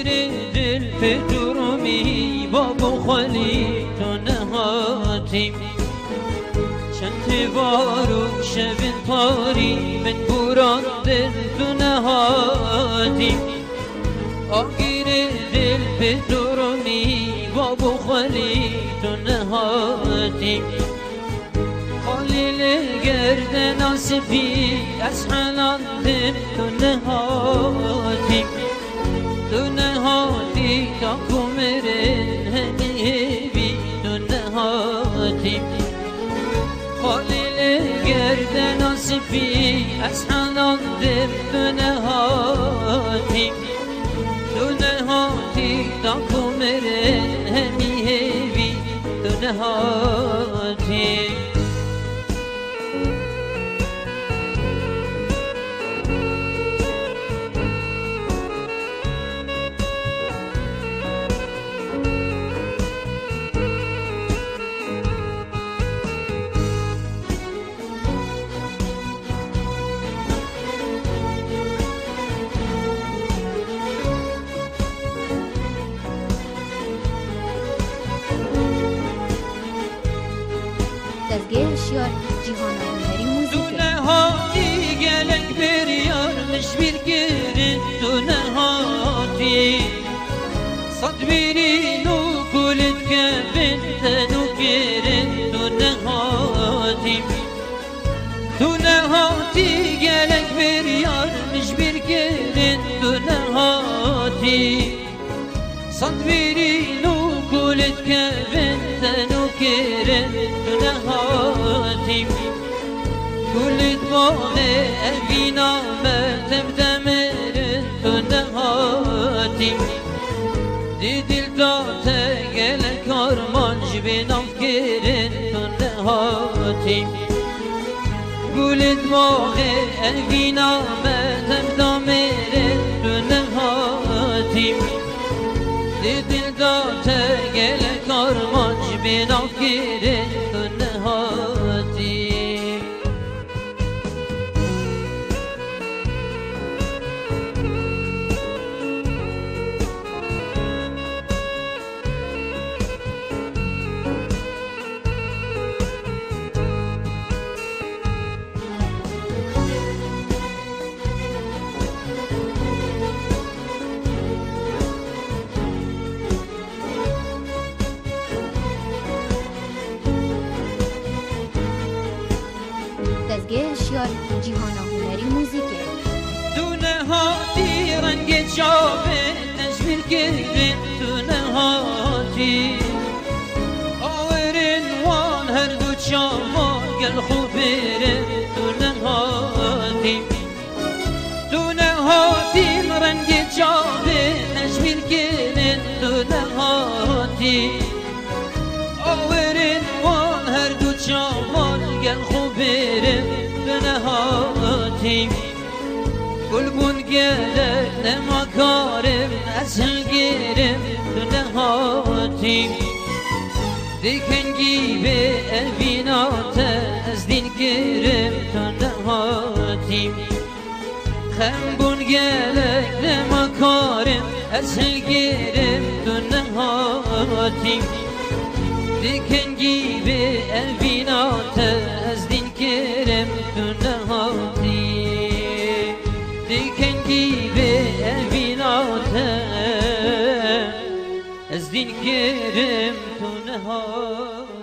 دل في جرمي بابو خليت نهاتي شنت بارو شب طاري من بوران دل تو نهاتي آگیر دل في جرمي بابو خليت نهاتي خلیل گرد ناصفی از حلال دل تو نهاتی تا کمرن همیهی تو نهاتی خلیل گرد ناصفی از حلال دل تو نهاتی تا کمرن همیهی تو نهاتی دزگه اشیار جیهان هنری موزیک دونه هاتی گلک بریار مشبیر گرین دونه هاتی صد بیرین و کلت کبین تنو گرین دونه هاتی گلک بریار مشبیر گرین دونه هاتی صد بیرین و کلت کبین تنو گرین دونه هاتی كل طباغ أبينا ما تمتمر تنهاتي دي دلتا تقل كرمان جبنا فكر تنهاتي كل طباغ أبينا ما تمتمر تنهاتي دي دلتا تقل كرمان جبنا فكر تنهاتي دزگه اشیار جیهان هنری موزیک دونه هاتی رنگ چاپه تشبیر گرین دونه هاتی آورین وان هر دو چاما گل خوبیرین دونه هاتی رنگ چاپه تشبیر گرین دونه هاتی آورین وان هر دو چاما گل خوبیرین دونه هاتی قلبون گلک نماکارم اصل گیرم دونه هاتی دیکنگی به اوینات از دین گیرم دونه هاتی خمبون گلک نماکارم اصل گیرم دونه هاتی دیکنگی به اوینات از دین گیرم دونه هاتی دیکنگی به اویناته از دین گرم تو نهاد